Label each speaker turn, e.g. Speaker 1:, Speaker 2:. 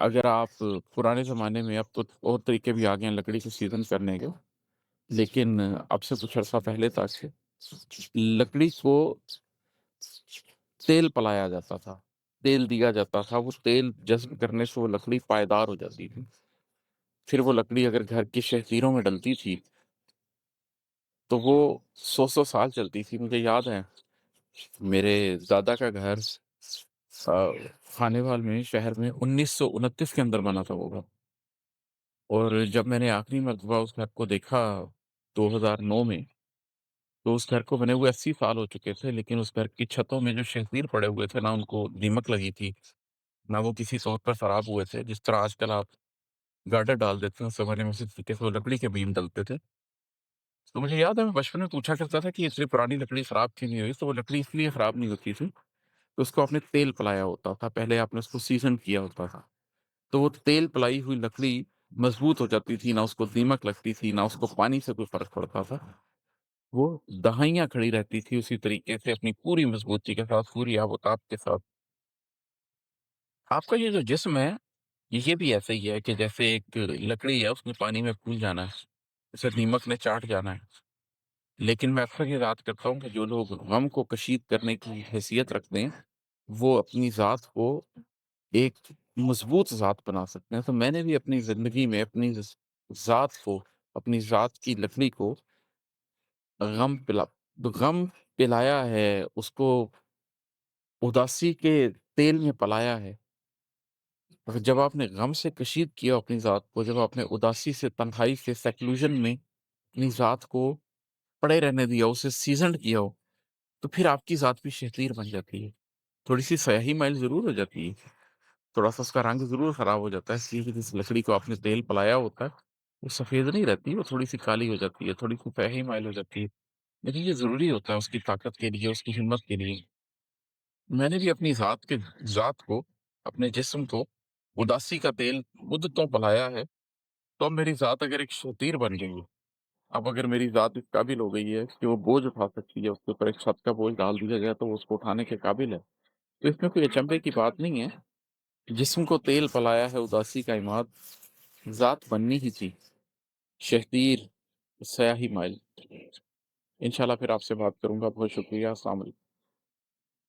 Speaker 1: اگر آپ پرانے زمانے میں، اب تو اور طریقے بھی آ گئے ہیں لکڑی سے سیزن کرنے کے، لیکن اب سے کچھ عرصہ پہلے تک لکڑی کو تیل پلایا جاتا تھا، تیل دیا جاتا تھا، وہ تیل جذب کرنے سے وہ لکڑی پائیدار ہو جاتی تھی۔ پھر وہ لکڑی اگر گھر کی شہتیروں میں ڈلتی تھی تو وہ 100 سال چلتی تھی۔ مجھے یاد ہے میرے دادا کا گھر خانیوال میں، شہر میں 1929 کے اندر بنا تھا وہ گھر، اور جب میں نے آخری مرتبہ اس گھر کو دیکھا 2009 میں، تو اس گھر کو بنے ہوئے 80 سال ہو چکے تھے، لیکن اس گھر کی چھتوں میں جو شیشتیر پڑے ہوئے تھے، نہ ان کو دیمک لگی تھی، نہ وہ کسی طور پر خراب ہوئے تھے۔ جس طرح آج کل آپ گارڈر ڈال دیتے ہیں، اس زمانے میں اسی طریقے سے وہ لکڑی کے بیم ڈلتے تھے۔ تو مجھے یاد ہے میں بچپن میں پوچھا کرتا تھا کہ اتنی پرانی لکڑی خراب کیوں نہیں ہوئی؟ تو وہ لکڑی اس لیے خراب نہیں ہوتی تھی کہ اس کو آپ نے تیل پلایا ہوتا تھا، پہلے آپ نے اس کو سیزن کیا ہوتا تھا، تو وہ تیل پلائی ہوئی لکڑی مضبوط ہو جاتی تھی، نہ اس کو دیمک لگتی تھی، نہ اس کو پانی سے کوئی فرق پڑتا تھا۔ وہ دہائیاں کھڑی رہتی تھی اسی طریقے سے، اپنی پوری مضبوطی کے ساتھ، پوری آب و تاب کے ساتھ۔ آپ کا یہ جو جسم ہے، یہ بھی ایسے ہی ہے کہ جیسے ایک لکڑی ہے، اس میں پانی میں پھول جانا ہے، اسے دیمک نے چاٹ جانا ہے۔ لیکن میں اکثر یہ یاد کرتا ہوں کہ جو لوگ غم کو کشید کرنے کی حیثیت رکھتے ہیں، وہ اپنی ذات کو ایک مضبوط ذات بنا سکتے ہیں۔ تو میں نے بھی اپنی زندگی میں اپنی ذات کو، اپنی ذات کی لکڑی کو غم پلا غم پلایا ہے، اس کو اداسی کے تیل میں پلایا ہے۔ اور جب آپ نے غم سے کشید کیا اپنی ذات کو، جب آپ نے اداسی سے، تنہائی سے، سیکلوژن میں اپنی ذات کو پڑے رہنے دیا، اسے سیزنڈ کیا ہو، تو پھر آپ کی ذات بھی شیطیر بن جاتی ہے۔ تھوڑی سی سیاہی مائل ضرور ہو جاتی ہے، تھوڑا سا اس کا رنگ ضرور خراب ہو جاتا ہے، اس لیے کہ جس لکڑی کو آپ نے تیل پلایا ہوتا ہے وہ سفید نہیں رہتی، وہ تھوڑی سی کالی ہو جاتی ہے، تھوڑی سی سیاہی مائل ہو جاتی ہے، لیکن یہ ضروری ہوتا ہے اس کی طاقت کے لیے، اس کی ہمت کے لیے۔ میں نے بھی اپنی ذات کو، اپنے جسم کو اداسی کا تیل مدتوں پلایا ہے، تو اب میری ذات اگر ایک شتیر بن گئی ہے، اب اگر میری ذات اس قابل ہو گئی ہے کہ وہ بوجھ اٹھا سکتی ہے، اس کے اوپر ایک چھت کا بوجھ ڈال دیا جائے تو وہ اس کو اٹھانے کے قابل ہے، تو اس میں کوئی اچنبھے کی بات نہیں ہے۔ جسم کو تیل پلایا ہے اداسی کا عماد، ذات بننی ہی تھی شہتیر، سیاہی مائل۔ انشاءاللہ پھر آپ سے بات کروں گا۔ بہت شکریہ، السلام علیکم۔